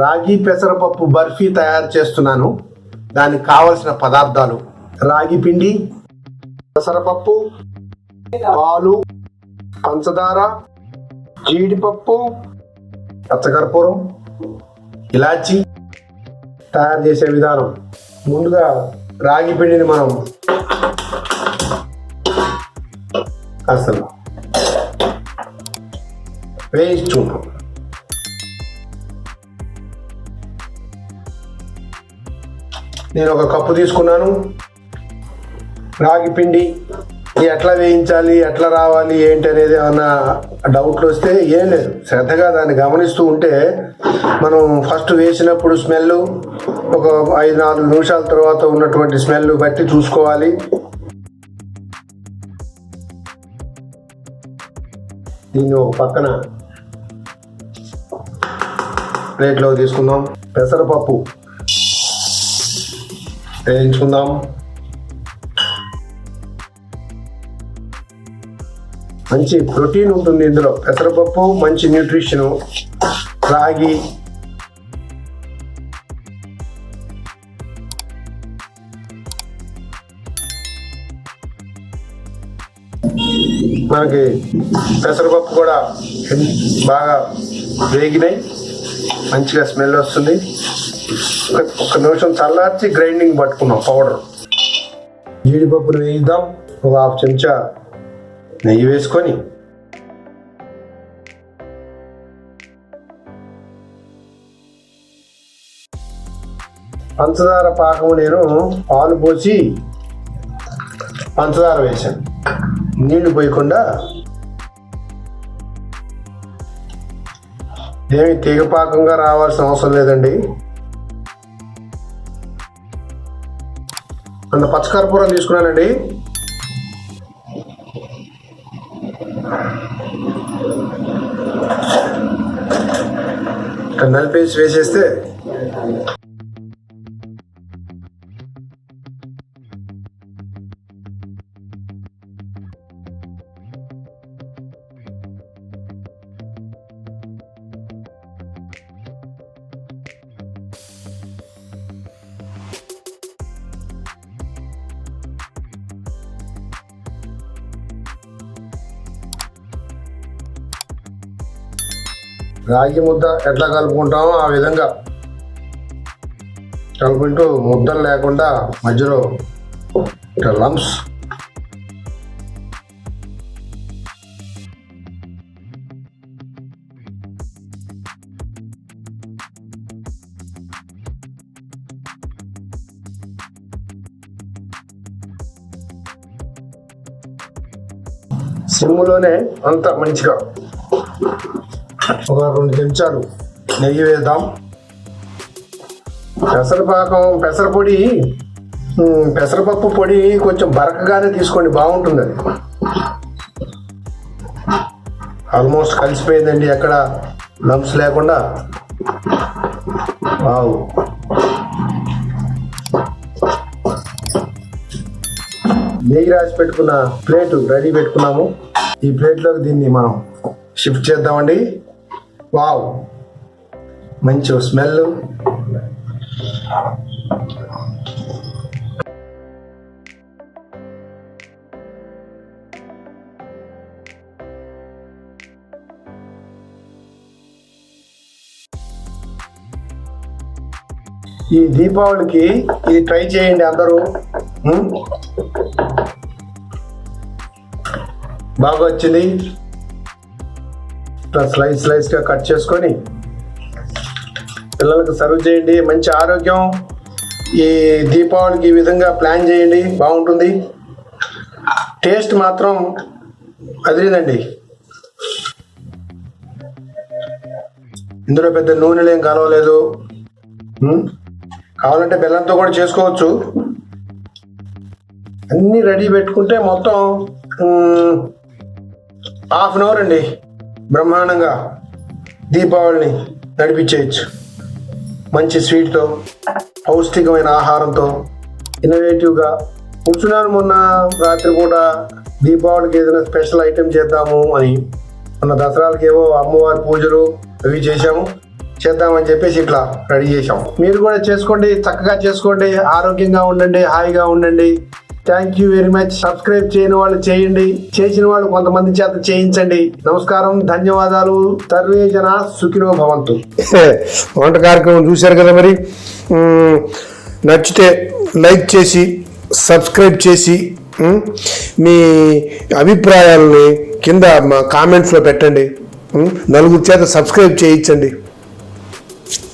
రాగి పెసరపప్పు బర్ఫీ తయారు చేస్తున్నాను. దానికి కావలసిన పదార్థాలు: రాగి పిండి, పెసరపప్పు, పాలు, పంచదార, జీడిపప్పు, పచ్చకర్పూరం, ఇలాచి. తయారు చేసే విధానం: ముందుగా రాగి పిండిని మనం అసలు వేయించుకుంటాం. నేను ఒక కప్పు తీసుకున్నాను. రాగి పిండి ఎట్లా వేయించాలి, ఎట్లా రావాలి, ఏంటి అనేది ఏమన్నా డౌట్లు వస్తే ఏం లేదు, శ్రద్ధగా దాన్ని గమనిస్తూ ఉంటే మనం ఫస్ట్ వేసినప్పుడు స్మెల్, ఒక 5-4 నిమిషాల తర్వాత ఉన్నటువంటి స్మెల్ బట్టి చూసుకోవాలి. దీన్ని ఒక పక్కన ప్లేట్లో తీసుకుందాం. పెసరపప్పు వేయించుకుందాం. మంచి ప్రోటీన్ ఉంటుంది ఇందులో. పెసరపప్పు మంచి న్యూట్రిషను. రాగి మనకి పెసరపప్పు కూడా బాగా వేగినాయి, మంచిగా స్మెల్ వస్తుంది. ఒక నిమిషం చల్లార్చి గ్రైండింగ్ పట్టుకున్నాం పౌడర్. జీడిపప్పును వేయిద్దాం. ఒక 1/2 చెంచా నెయ్యి వేసుకొని పంచదార పాకము నేను పాలు పోసి పంచదార వేసాను, నీళ్లు పోయకుండా. ఏమి తీగపాకంగా రావాల్సిన అవసరం లేదండి. అంత పచ్చకర్పూరం తీసుకున్నానండి. నలిపేసి వేసేస్తే రాగి ముద్ద ఎట్లా కలుపుకుంటామో ఆ విధంగా కలుపుకుంటూ ముద్దలు లేకుండా మధ్యలో ఇట్లా లంప్స్. సిమ్ములోనే అంత మంచిగా ఒక 2 చెంచాలు నెయ్యి వేద్దాం. పెసరపొడి, పెసరపప్పు పొడి కొంచెం బరకగానే తీసుకోండి, బాగుంటుంది. అది ఆల్మోస్ట్ కలిసిపోయిందండి, ఎక్కడ లంప్స్ లేకుండా. వావ్, నెయ్యి రాసి పెట్టుకున్న ప్లేటు రెడీ పెట్టుకున్నాము. ఈ ప్లేట్లోకి దీన్ని మనం షిఫ్ట్ చేద్దామండి. వావ్, మంచి స్మెల్. ఈ దీపావళికి ఇది ట్రై చేయండి అందరూ. బాగా వచ్చింది. ఇట్లా స్లైస్గా కట్ చేసుకొని పిల్లలకు సర్వ్ చేయండి. మంచి ఆరోగ్యం. ఈ దీపావళికి ఈ విధంగా ప్లాన్ చేయండి, బాగుంటుంది. టేస్ట్ మాత్రం అదిరిందండి. ఇందులో పెద్ద నూనెలు ఏం కలవలేదు. కావాలంటే బెల్లంతో కూడా చేసుకోవచ్చు. అన్నీ రెడీ పెట్టుకుంటే మొత్తం 1/2 అవర్ అండి, బ్రహ్మాండంగా దీపావళిని నడిపించేయచ్చు. మంచి స్వీట్తో, పౌష్టికమైన ఆహారంతో, ఇన్నోవేటివ్గా కూర్చున్నాను. మొన్న రాత్రి పూట దీపావళికి ఏదైనా స్పెషల్ ఐటెం చేద్దాము అని. మొన్న దసరాలకి ఏవో అమ్మవారి పూజలు అవి చేశాము. చేద్దామని చెప్పేసి ఇట్లా రెడీ చేసాం. మీరు కూడా చేసుకోండి, చక్కగా చేసుకోండి, ఆరోగ్యంగా ఉండండి, హాయిగా ఉండండి. Thank you very much. Subscribe చేయని వాళ్ళు చేయండి, చేసిన వాళ్ళు కొంతమంది చేత చేయించండి. నమస్కారం, ధన్యవాదాలు. సర్వే జన సుఖినో భవంతు. వంట కార్యక్రమం చూశారు కదా, మరి నచ్చితే లైక్ చేసి సబ్స్క్రైబ్ చేసి మీ అభిప్రాయాలని కింద మా కామెంట్స్లో పెట్టండి. నలుగురు చేత సబ్స్క్రైబ్ చేయించండి,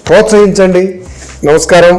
ప్రోత్సహించండి. నమస్కారం.